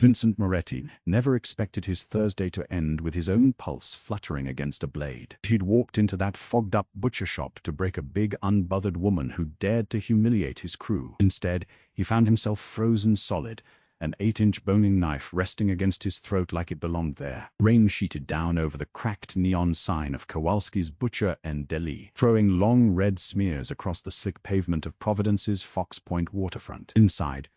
Vincent Moretti never expected his Thursday to end with his own pulse fluttering against a blade. He'd walked into that fogged-up butcher shop to break a big, unbothered woman who dared to humiliate his crew. Instead, he found himself frozen solid, an 8-inch boning knife resting against his throat like it belonged there. Rain sheeted down over the cracked neon sign of Kowalski's Butcher and Deli, throwing long red smears across the slick pavement of Providence's Fox Point waterfront. Inside,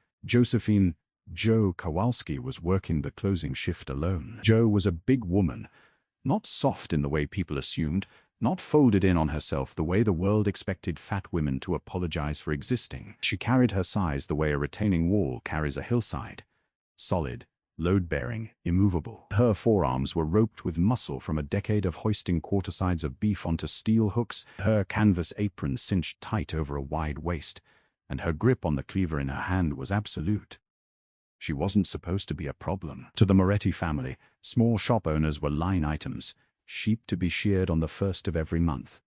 Joe Kowalski was working the closing shift alone. Joe was a big woman, not soft in the way people assumed, not folded in on herself the way the world expected fat women to apologize for existing. She carried her size the way a retaining wall carries a hillside. Solid, load-bearing, immovable. Her forearms were roped with muscle from a decade of hoisting quarter-sides of beef onto steel hooks, her canvas apron cinched tight over a wide waist, and her grip on the cleaver in her hand was absolute. She wasn't supposed to be a problem. To the Moretti family, small shop owners were line items, sheep to be sheared on the 1st of every month.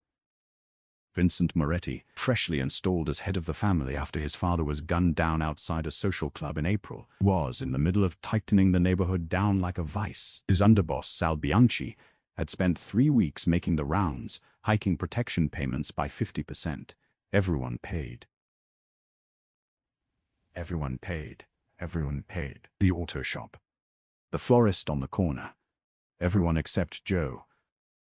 Vincent Moretti, freshly installed as head of the family after his father was gunned down outside a social club in April, was in the middle of tightening the neighborhood down like a vice. His underboss, Sal Bianchi, had spent 3 weeks making the rounds, hiking protection payments by 50%. Everyone paid. Everyone paid. Everyone paid. The auto shop. The florist on the corner. Everyone except Joe.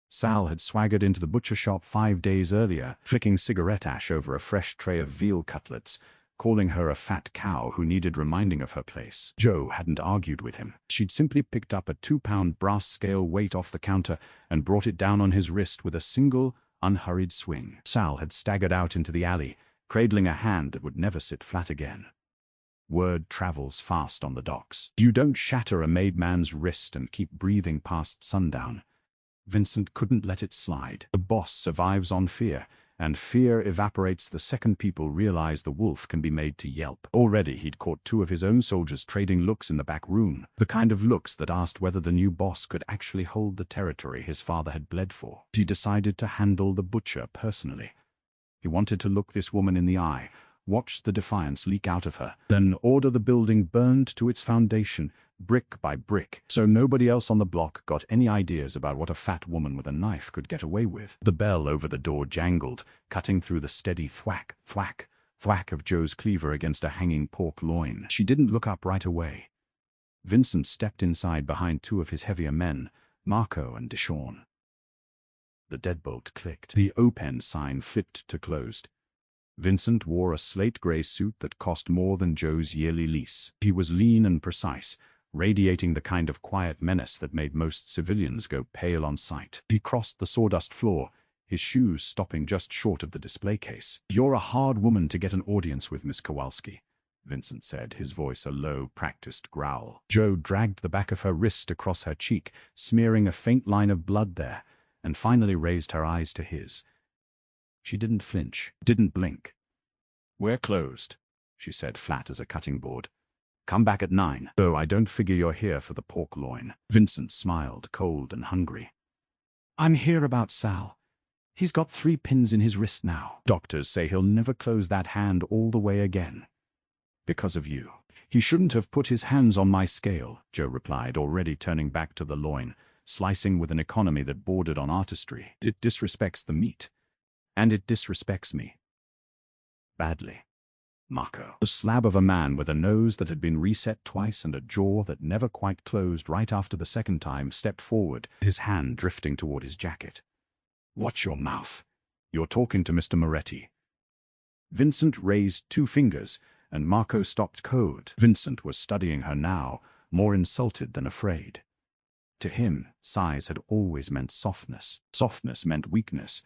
Sal had swaggered into the butcher shop 5 days earlier, flicking cigarette ash over a fresh tray of veal cutlets, calling her a fat cow who needed reminding of her place. Joe hadn't argued with him. She'd simply picked up a 2-pound brass scale weight off the counter and brought it down on his wrist with a single, unhurried swing. Sal had staggered out into the alley, cradling a hand that would never sit flat again. Word travels fast on the docks. You don't shatter a made man's wrist and keep breathing past sundown. Vincent couldn't let it slide. The boss survives on fear, and fear evaporates the second people realize the wolf can be made to yelp. Already he'd caught 2 of his own soldiers trading looks in the back room, the kind of looks that asked whether the new boss could actually hold the territory his father had bled for. He decided to handle the butcher personally. He wanted to look this woman in the eye, watch the defiance leak out of her, then order the building burned to its foundation, brick by brick, so nobody else on the block got any ideas about what a fat woman with a knife could get away with. The bell over the door jangled, cutting through the steady thwack, thwack, thwack of Joe's cleaver against a hanging pork loin. She didn't look up right away. Vincent stepped inside behind 2 of his heavier men, Marco and Deshawn. The deadbolt clicked. The open sign flipped to closed. Vincent wore a slate-gray suit that cost more than Joe's yearly lease. He was lean and precise, radiating the kind of quiet menace that made most civilians go pale on sight. He crossed the sawdust floor, his shoes stopping just short of the display case. "You're a hard woman to get an audience with, Miss Kowalski," Vincent said, his voice a low, practiced growl. Joe dragged the back of her wrist across her cheek, smearing a faint line of blood there, and finally raised her eyes to his. She didn't flinch, didn't blink. "We're closed," she said, flat as a cutting board. "Come back at 9. Though I don't figure you're here for the pork loin." Vincent smiled, cold and hungry. "I'm here about Sal. He's got 3 pins in his wrist now. Doctors say he'll never close that hand all the way again. Because of you." "He shouldn't have put his hands on my scale," Joe replied, already turning back to the loin, slicing with an economy that bordered on artistry. "It disrespects the meat. And it disrespects me. Badly." Marco, a slab of a man with a nose that had been reset twice and a jaw that never quite closed right after the second time, stepped forward, his hand drifting toward his jacket. "Watch your mouth. You're talking to Mr. Moretti." Vincent raised 2 fingers, and Marco stopped cold. Vincent was studying her now, more insulted than afraid. To him, size had always meant softness. Softness meant weakness,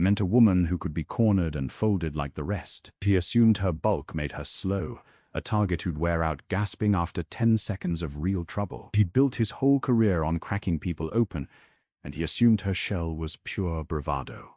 meant a woman who could be cornered and folded like the rest. He assumed her bulk made her slow, a target who'd wear out gasping after 10 seconds of real trouble. He'd built his whole career on cracking people open, and he assumed her shell was pure bravado.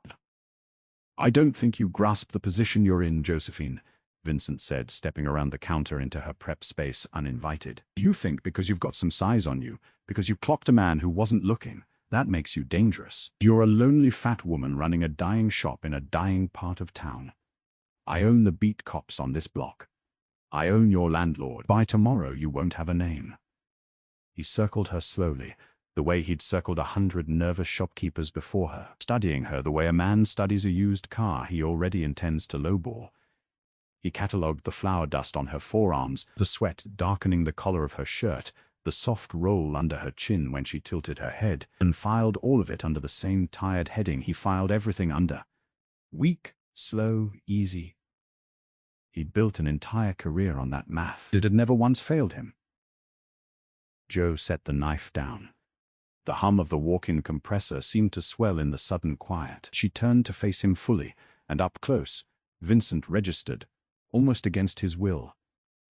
"I don't think you grasp the position you're in, Josephine," Vincent said, stepping around the counter into her prep space uninvited. "You think because you've got some size on you, because you clocked a man who wasn't looking, that makes you dangerous. You're a lonely fat woman running a dying shop in a dying part of town. I own the beat cops on this block. I own your landlord. By tomorrow you won't have a name. He circled her slowly, the way he'd circled 100 nervous shopkeepers before her, studying her the way a man studies a used car he already intends to lowball. He catalogued the flour dust on her forearms, the sweat darkening the collar of her shirt, the soft roll under her chin when she tilted her head, and filed all of it under the same tired heading he filed everything under. Weak, slow, easy. He'd built an entire career on that math. It had never once failed him. Joe set the knife down. The hum of the walk-in compressor seemed to swell in the sudden quiet. She turned to face him fully, and up close, Vincent registered, almost against his will,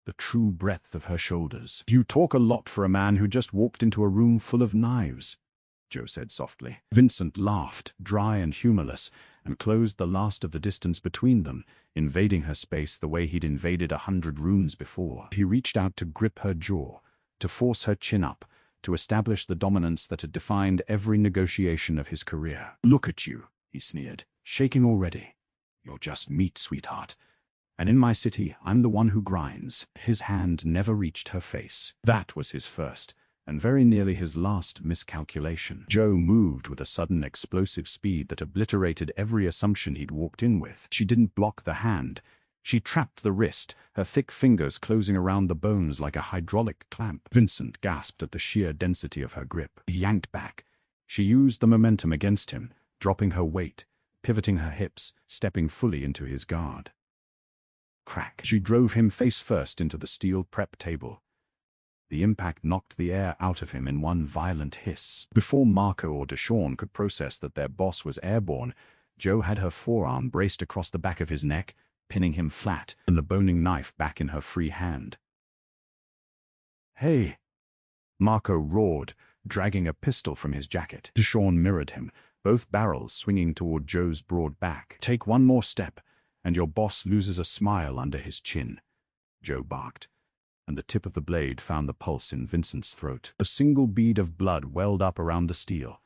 the true breadth of her shoulders. "You talk a lot for a man who just walked into a room full of knives," Joe said softly. Vincent laughed, dry and humorless, and closed the last of the distance between them, invading her space the way he'd invaded 100 rooms before. He reached out to grip her jaw, to force her chin up, to establish the dominance that had defined every negotiation of his career. "Look at you," he sneered, "shaking already. You're just meat, sweetheart. And in my city, I'm the one who grinds." His hand never reached her face. That was his first, and very nearly his last miscalculation. Joe moved with a sudden explosive speed that obliterated every assumption he'd walked in with. She didn't block the hand. She trapped the wrist, her thick fingers closing around the bones like a hydraulic clamp. Vincent gasped at the sheer density of her grip. He yanked back. She used the momentum against him, dropping her weight, pivoting her hips, stepping fully into his guard. Crack. She drove him face first into the steel prep table. The impact knocked the air out of him in one violent hiss. Before Marco or Deshawn could process that their boss was airborne, Joe had her forearm braced across the back of his neck, pinning him flat, and the boning knife back in her free hand. "Hey!" Marco roared, dragging a pistol from his jacket. Deshawn mirrored him, both barrels swinging toward Joe's broad back. "Take one more step, and your boss loses a smile under his chin," Joe barked, and the tip of the blade found the pulse in Vincent's throat. A single bead of blood welled up around the steel.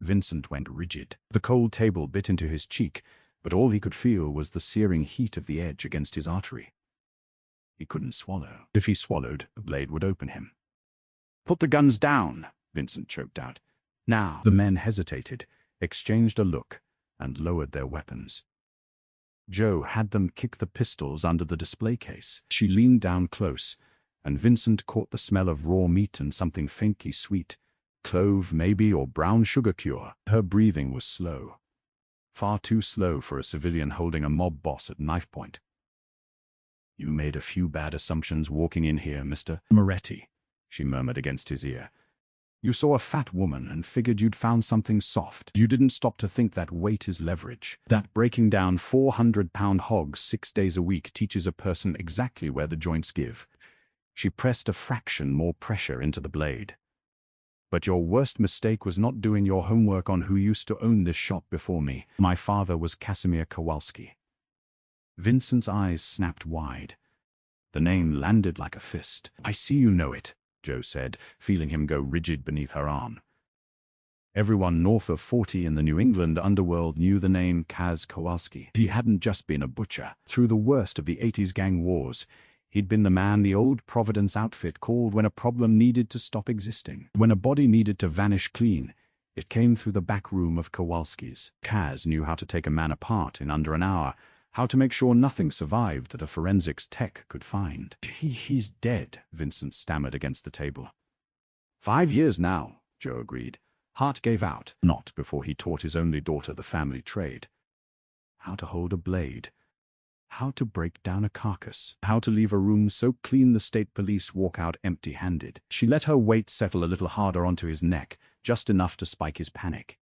Vincent went rigid. The cold table bit into his cheek, but all he could feel was the searing heat of the edge against his artery. He couldn't swallow. If he swallowed, the blade would open him. "Put the guns down," Vincent choked out. "Now." The men hesitated, exchanged a look, and lowered their weapons. Joe had them kick the pistols under the display case. She leaned down close, and Vincent caught the smell of raw meat and something faintly sweet. Clove, maybe, or brown sugar cure. Her breathing was slow. Far too slow for a civilian holding a mob boss at knife point. "You made a few bad assumptions walking in here, Mr. Moretti," she murmured against his ear. "You saw a fat woman and figured you'd found something soft. You didn't stop to think that weight is leverage. That breaking down 400-pound hogs 6 days a week teaches a person exactly where the joints give." She pressed a fraction more pressure into the blade. "But your worst mistake was not doing your homework on who used to own this shop before me. My father was Casimir Kowalski." Vincent's eyes snapped wide. The name landed like a fist. "I see you know it," Joe said, feeling him go rigid beneath her arm. Everyone north of 40 in the New England underworld knew the name Kaz Kowalski. He hadn't just been a butcher. Through the worst of the 80s gang wars, he'd been the man the old Providence outfit called when a problem needed to stop existing. When a body needed to vanish clean, it came through the back room of Kowalski's. Kaz knew how to take a man apart in under an hour, how to make sure nothing survived that a forensics tech could find. He's dead," Vincent stammered against the table. 5 years now," Joe agreed. Heart gave out. Not before he taught his only daughter the family trade. How to hold a blade. How to break down a carcass. How to leave a room so clean the state police walk out empty-handed. She let her weight settle a little harder onto his neck, just enough to spike his panic.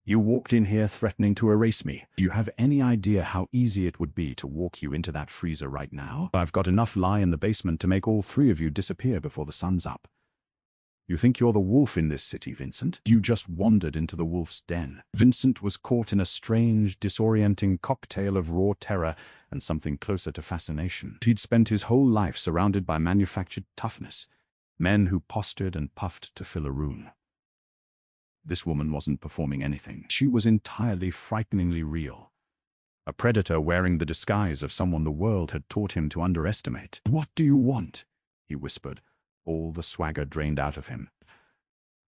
"You walked in here threatening to erase me. Do you have any idea how easy it would be to walk you into that freezer right now? I've got enough lie in the basement to make all 3 of you disappear before the sun's up. You think you're the wolf in this city, Vincent? You just wandered into the wolf's den." Vincent was caught in a strange, disorienting cocktail of raw terror and something closer to fascination. He'd spent his whole life surrounded by manufactured toughness, men who postured and puffed to fill a room. This woman wasn't performing anything. She was entirely frighteningly real. A predator wearing the disguise of someone the world had taught him to underestimate. "What do you want?" he whispered, all the swagger drained out of him.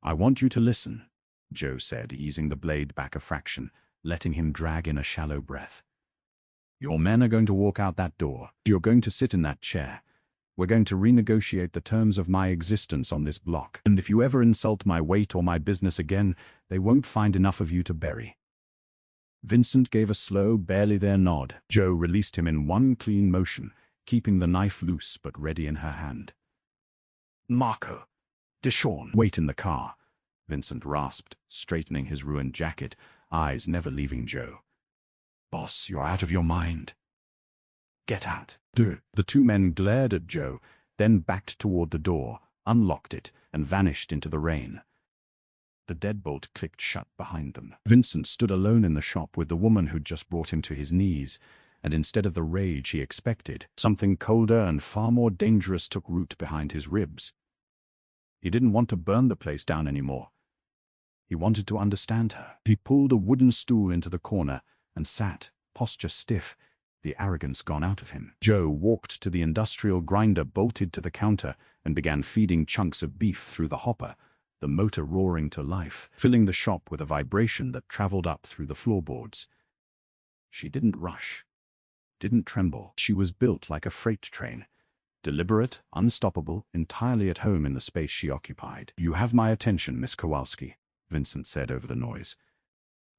"I want you to listen," Joe said, easing the blade back a fraction, letting him drag in a shallow breath. "Your men are going to walk out that door. You're going to sit in that chair. We're going to renegotiate the terms of my existence on this block. And if you ever insult my weight or my business again, they won't find enough of you to bury." Vincent gave a slow, barely there nod. Joe released him in one clean motion, keeping the knife loose but ready in her hand. "Marco, Deshawn, wait in the car," Vincent rasped, straightening his ruined jacket, eyes never leaving Joe. "Boss, you're out of your mind." "Get out." The two men glared at Joe, then backed toward the door, unlocked it, and vanished into the rain. The deadbolt clicked shut behind them. Vincent stood alone in the shop with the woman who'd just brought him to his knees, and instead of the rage he expected, something colder and far more dangerous took root behind his ribs. He didn't want to burn the place down anymore. He wanted to understand her. He pulled a wooden stool into the corner and sat, posture stiff, the arrogance gone out of him. Joe walked to the industrial grinder bolted to the counter and began feeding chunks of beef through the hopper, the motor roaring to life, filling the shop with a vibration that traveled up through the floorboards. She didn't rush, didn't tremble. She was built like a freight train, deliberate, unstoppable, entirely at home in the space she occupied. "You have my attention, Miss Kowalski," Vincent said over the noise.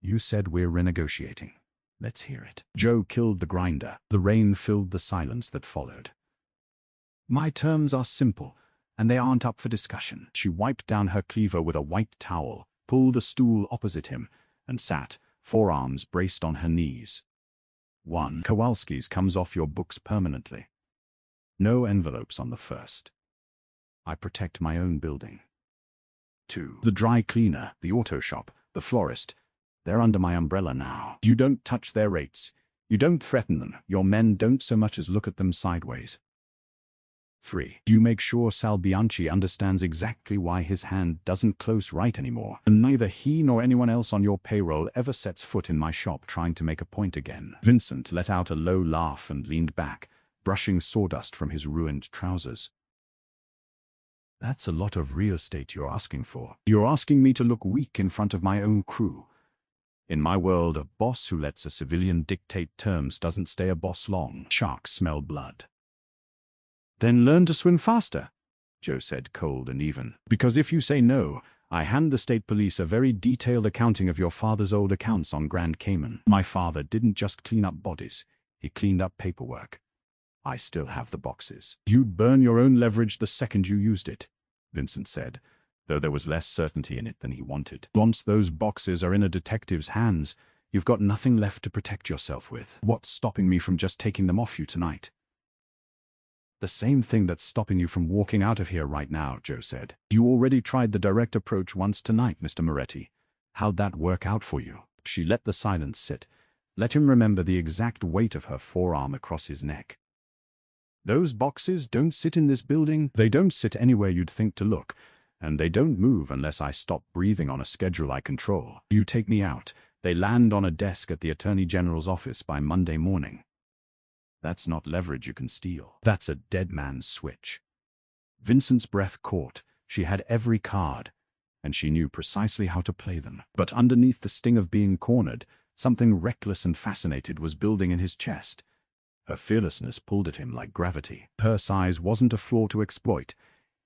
"You said we're renegotiating. Let's hear it." Joe killed the grinder. The rain filled the silence that followed. "My terms are simple, and they aren't up for discussion." She wiped down her cleaver with a white towel, pulled a stool opposite him, and sat, forearms braced on her knees. 1. Kowalski's comes off your books permanently. No envelopes on the first. I protect my own building. 2. The dry cleaner, the auto shop, the florist, they're under my umbrella now. You don't touch their rates. You don't threaten them. Your men don't so much as look at them sideways. 3. You make sure Sal Bianchi understands exactly why his hand doesn't close right anymore, and neither he nor anyone else on your payroll ever sets foot in my shop trying to make a point again. Vincent let out a low laugh and leaned back, brushing sawdust from his ruined trousers. "That's a lot of real estate you're asking for. You're asking me to look weak in front of my own crew. In my world, a boss who lets a civilian dictate terms doesn't stay a boss long. Sharks smell blood." "Then learn to swim faster," Joe said, cold and even. "Because if you say no, I hand the state police a very detailed accounting of your father's old accounts on Grand Cayman. My father didn't just clean up bodies, he cleaned up paperwork. I still have the boxes." "You'd burn your own leverage the second you used it," Vincent said, though there was less certainty in it than he wanted. "Once those boxes are in a detective's hands, you've got nothing left to protect yourself with. What's stopping me from just taking them off you tonight?" "The same thing that's stopping you from walking out of here right now," Joe said. "You already tried the direct approach once tonight, Mr. Moretti. How'd that work out for you?" She let the silence sit, let him remember the exact weight of her forearm across his neck. "Those boxes don't sit in this building. They don't sit anywhere you'd think to look, and they don't move unless I stop breathing on a schedule I control. You take me out, they land on a desk at the Attorney General's office by Monday morning. That's not leverage you can steal. That's a dead man's switch." Vincent's breath caught. She had every card, and she knew precisely how to play them. But underneath the sting of being cornered, something reckless and fascinated was building in his chest. Her fearlessness pulled at him like gravity. Her size wasn't a flaw to exploit.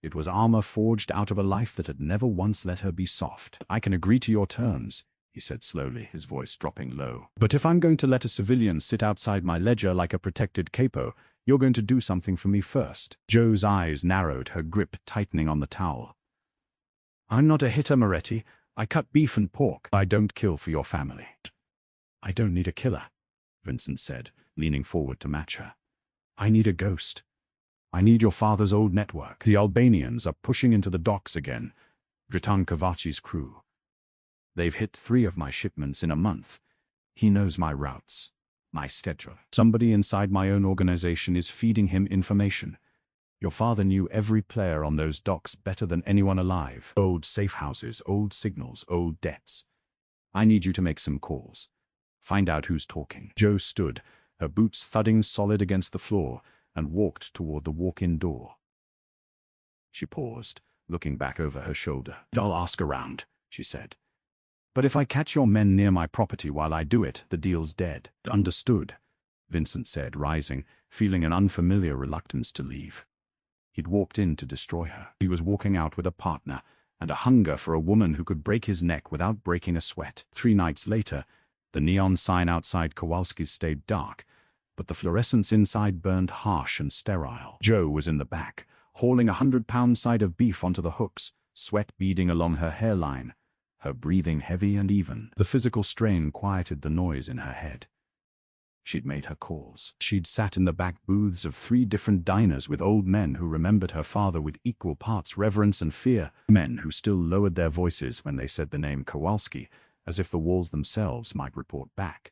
It was armor forged out of a life that had never once let her be soft. "I can agree to your terms," he said slowly, his voice dropping low. "But if I'm going to let a civilian sit outside my ledger like a protected capo, you're going to do something for me first." Joe's eyes narrowed, her grip tightening on the towel. "I'm not a hitter, Moretti. I cut beef and pork. I don't kill for your family." "I don't need a killer," Vincent said, leaning forward to match her. "I need a ghost. I need your father's old network. The Albanians are pushing into the docks again. Dritan Kovaci's crew. They've hit 3 of my shipments in a month. He knows my routes, my schedule. Somebody inside my own organization is feeding him information. Your father knew every player on those docks better than anyone alive. Old safe houses, old signals, old debts. I need you to make some calls. Find out who's talking." Joe stood, her boots thudding solid against the floor, and walked toward the walk-in door. She paused, looking back over her shoulder. "I'll ask around," she said. "But if I catch your men near my property while I do it, the deal's dead." "Understood," Vincent said, rising, feeling an unfamiliar reluctance to leave. He'd walked in to destroy her. He was walking out with a partner, and a hunger for a woman who could break his neck without breaking a sweat. 3 nights later, the neon sign outside Kowalski's stayed dark, but the fluorescence inside burned harsh and sterile. Jo was in the back, hauling 100-pound side of beef onto the hooks, sweat beading along her hairline, her breathing heavy and even. The physical strain quieted the noise in her head. She'd made her calls. She'd sat in the back booths of 3 different diners with old men who remembered her father with equal parts reverence and fear, men who still lowered their voices when they said the name Kowalski, as if the walls themselves might report back.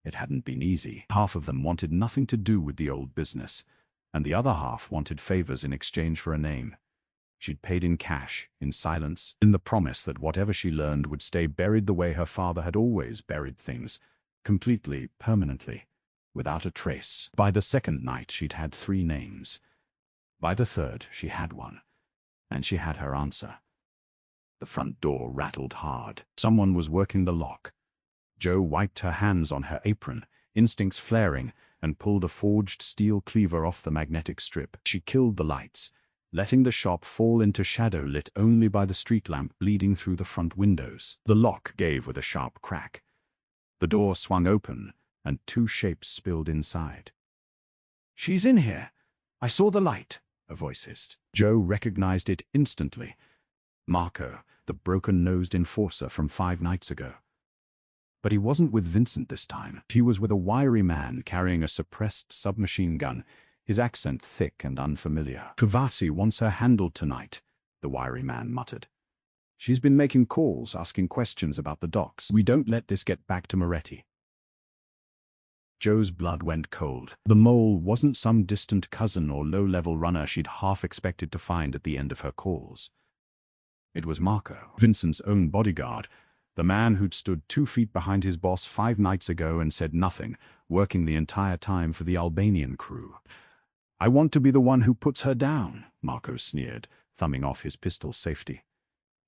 It hadn't been easy. Half of them wanted nothing to do with the old business, and the other half wanted favors in exchange for a name. She'd paid in cash, in silence, in the promise that whatever she learned would stay buried the way her father had always buried things, completely, permanently, without a trace. By the second night, she'd had 3 names. By the third, she had one, and she had her answer. The front door rattled hard. Someone was working the lock. Jo wiped her hands on her apron, instincts flaring, and pulled a forged steel cleaver off the magnetic strip. She killed the lights, letting the shop fall into shadow lit only by the street lamp bleeding through the front windows. The lock gave with a sharp crack. The door swung open, and 2 shapes spilled inside. "She's in here. I saw the light," a voice hissed. Jo recognized it instantly. Marco, the broken-nosed enforcer from 5 nights ago. But he wasn't with Vincent this time. He was with a wiry man carrying a suppressed submachine gun, his accent thick and unfamiliar. "Kowalski wants her handled tonight," the wiry man muttered. "She's been making calls, asking questions about the docks. We don't let this get back to Moretti." Jo's blood went cold. The mole wasn't some distant cousin or low-level runner she'd half expected to find at the end of her calls. It was Marco, Vincent's own bodyguard, the man who'd stood 2 feet behind his boss 5 nights ago and said nothing, working the entire time for the Albanian crew. "I want to be the one who puts her down," Marco sneered, thumbing off his pistol's safety.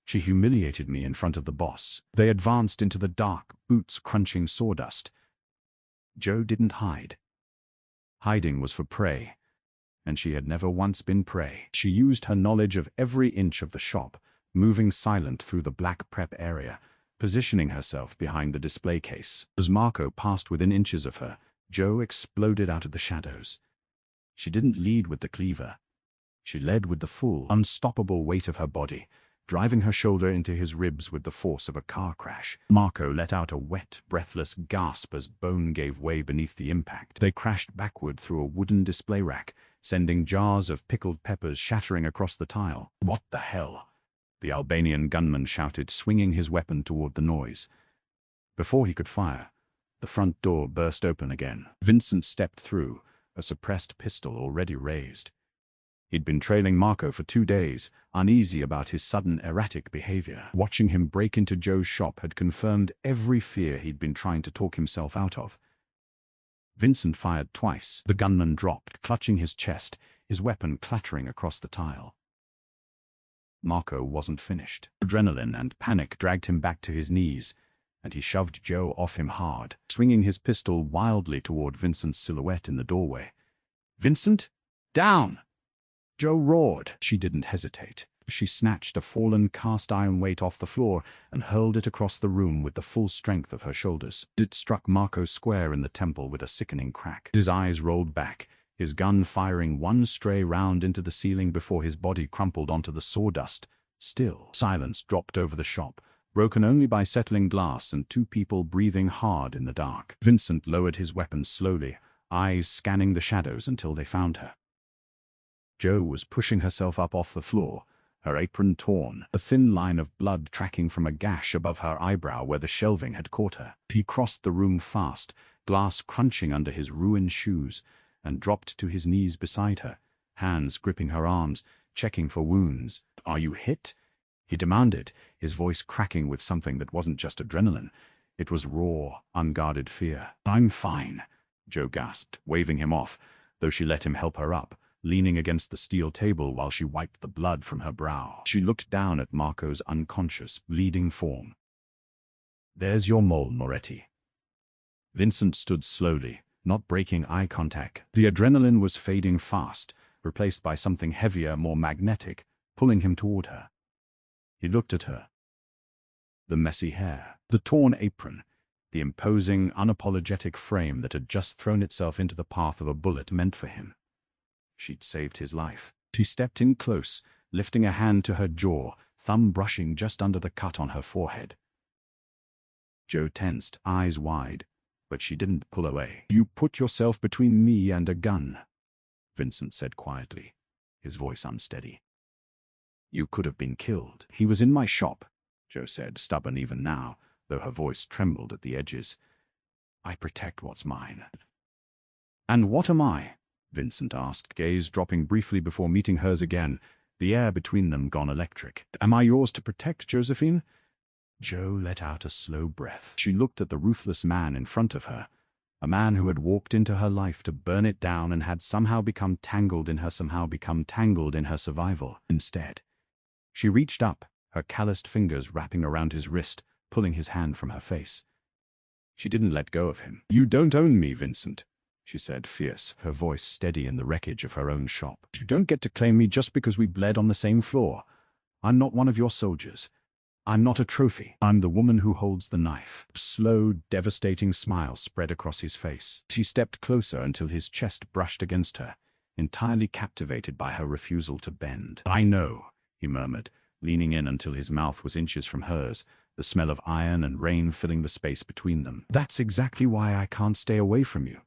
"She humiliated me in front of the boss." They advanced into the dark, boots crunching sawdust. Jo didn't hide. Hiding was for prey, and she had never once been prey. She used her knowledge of every inch of the shop, moving silent through the black prep area, positioning herself behind the display case. As Marco passed within inches of her, Jo exploded out of the shadows. She didn't lead with the cleaver. She led with the full, unstoppable weight of her body, driving her shoulder into his ribs with the force of a car crash. Marco let out a wet, breathless gasp as bone gave way beneath the impact. They crashed backward through a wooden display rack, sending jars of pickled peppers shattering across the tile. "What the hell?" the Albanian gunman shouted, swinging his weapon toward the noise. Before he could fire, the front door burst open again. Vincent stepped through, a suppressed pistol already raised. He'd been trailing Marco for 2 days, uneasy about his sudden erratic behavior. Watching him break into Jo's shop had confirmed every fear he'd been trying to talk himself out of. Vincent fired twice. The gunman dropped, clutching his chest, his weapon clattering across the tile. Marco wasn't finished. Adrenaline and panic dragged him back to his knees, and he shoved Jo off him hard, swinging his pistol wildly toward Vincent's silhouette in the doorway. "Vincent, down!" Jo roared. She didn't hesitate. She snatched a fallen cast-iron weight off the floor and hurled it across the room with the full strength of her shoulders. It struck Marco square in the temple with a sickening crack. His eyes rolled back, his gun firing 1 stray round into the ceiling before his body crumpled onto the sawdust. Still, silence dropped over the shop, broken only by settling glass and 2 people breathing hard in the dark. Vincent lowered his weapon slowly, eyes scanning the shadows until they found her. Jo was pushing herself up off the floor, her apron torn, a thin line of blood tracking from a gash above her eyebrow where the shelving had caught her. He crossed the room fast, glass crunching under his ruined shoes, and dropped to his knees beside her, hands gripping her arms, checking for wounds. "Are you hit?" he demanded, his voice cracking with something that wasn't just adrenaline. It was raw, unguarded fear. "I'm fine," Jo gasped, waving him off, though she let him help her up, leaning against the steel table while she wiped the blood from her brow. She looked down at Marco's unconscious, bleeding form. "There's your mole, Moretti." Vincent stood slowly, not breaking eye contact. The adrenaline was fading fast, replaced by something heavier, more magnetic, pulling him toward her. He looked at her. The messy hair, the torn apron, the imposing, unapologetic frame that had just thrown itself into the path of a bullet meant for him. She'd saved his life. He stepped in close, lifting a hand to her jaw, thumb brushing just under the cut on her forehead. Joe tensed, eyes wide, but she didn't pull away. "You put yourself between me and a gun," Vincent said quietly, his voice unsteady. "You could have been killed." "He was in my shop," Joe said, stubborn even now, though her voice trembled at the edges. "I protect what's mine." "And what am I?" Vincent asked, gaze dropping briefly before meeting hers again, the air between them gone electric. "Am I yours to protect, Josephine?" Joe let out a slow breath. She looked at the ruthless man in front of her, a man who had walked into her life to burn it down and had somehow become tangled in her survival. Instead, she reached up, her calloused fingers wrapping around his wrist, pulling his hand from her face. She didn't let go of him. "You don't own me, Vincent," she said, fierce, her voice steady in the wreckage of her own shop. "You don't get to claim me just because we bled on the same floor. I'm not one of your soldiers. I'm not a trophy. I'm the woman who holds the knife." A slow, devastating smile spread across his face. She stepped closer until his chest brushed against her, entirely captivated by her refusal to bend. "I know," he murmured, leaning in until his mouth was inches from hers, the smell of iron and rain filling the space between them. "That's exactly why I can't stay away from you.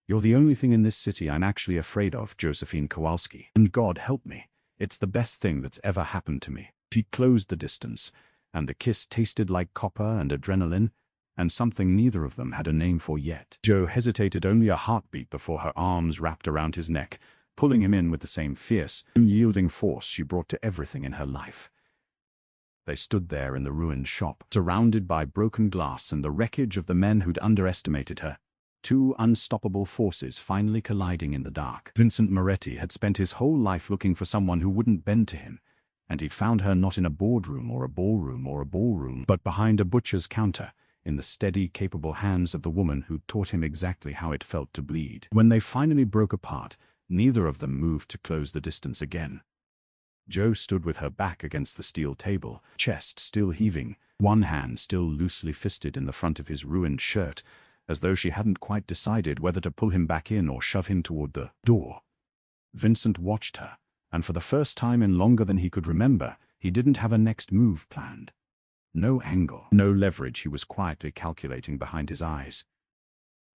You're the only thing in this city I'm actually afraid of, Josephine Kowalski. And God help me, it's the best thing that's ever happened to me." He closed the distance, and the kiss tasted like copper and adrenaline, and something neither of them had a name for yet. Joe hesitated only a heartbeat before her arms wrapped around his neck, pulling him in with the same fierce, unyielding force she brought to everything in her life. They stood there in the ruined shop, surrounded by broken glass and the wreckage of the men who'd underestimated her. Two unstoppable forces finally colliding in the dark. Vincent Moretti had spent his whole life looking for someone who wouldn't bend to him, and he'd found her not in a boardroom or a ballroom, but behind a butcher's counter, in the steady, capable hands of the woman who'd taught him exactly how it felt to bleed. When they finally broke apart, neither of them moved to close the distance again. Joe stood with her back against the steel table, chest still heaving, one hand still loosely fisted in the front of his ruined shirt, as though she hadn't quite decided whether to pull him back in or shove him toward the door. Vincent watched her, and for the first time in longer than he could remember, he didn't have a next move planned. No angle, no leverage he was quietly calculating behind his eyes.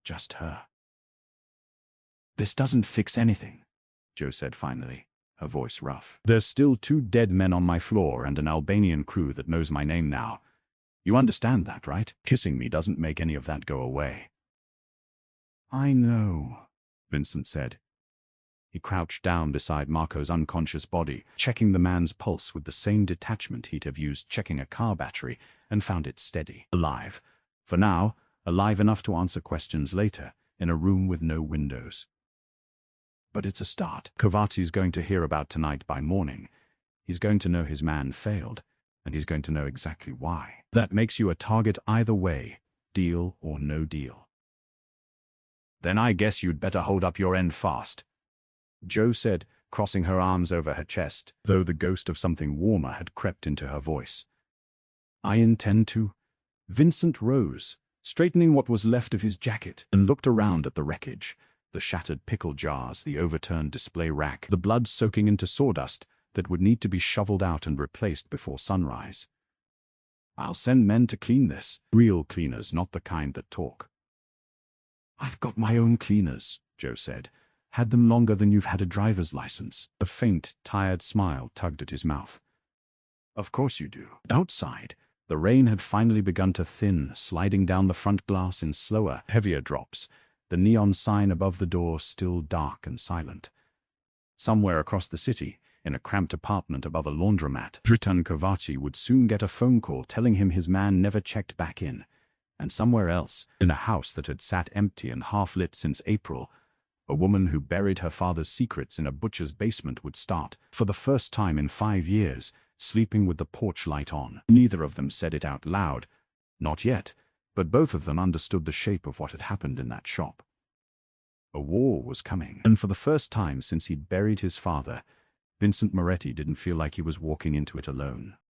Just her. "This doesn't fix anything," Joe said finally, her voice rough. "There's still 2 dead men on my floor and an Albanian crew that knows my name now. You understand that, right? Kissing me doesn't make any of that go away." "I know," Vincent said. He crouched down beside Marco's unconscious body, checking the man's pulse with the same detachment he'd have used checking a car battery, and found it steady. Alive. For now, alive enough to answer questions later, in a room with no windows. But it's a start. Kovaci's going to hear about tonight by morning. He's going to know his man failed, and he's going to know exactly why. That makes you a target either way, deal or no deal. "Then I guess you'd better hold up your end fast," Joe said, crossing her arms over her chest, though the ghost of something warmer had crept into her voice. "I intend to." Vincent rose, straightening what was left of his jacket, and looked around at the wreckage, the shattered pickle jars, the overturned display rack, the blood soaking into sawdust that would need to be shoveled out and replaced before sunrise. "I'll send men to clean this. Real cleaners, not the kind that talk." "I've got my own cleaners," Joe said. "Had them longer than you've had a driver's license." A faint, tired smile tugged at his mouth. "Of course you do." Outside, the rain had finally begun to thin, sliding down the front glass in slower, heavier drops, the neon sign above the door still dark and silent. Somewhere across the city, in a cramped apartment above a laundromat, Dritan Kovaci would soon get a phone call telling him his man never checked back in. And somewhere else, in a house that had sat empty and half-lit since April, A woman who buried her father's secrets in a butcher's basement would start, for the first time in 5 years, sleeping with the porch light on. Neither of them said it out loud. Not yet, but both of them understood the shape of what had happened in that shop. A war was coming, and for the first time since he'd buried his father, Vincent Moretti didn't feel like he was walking into it alone.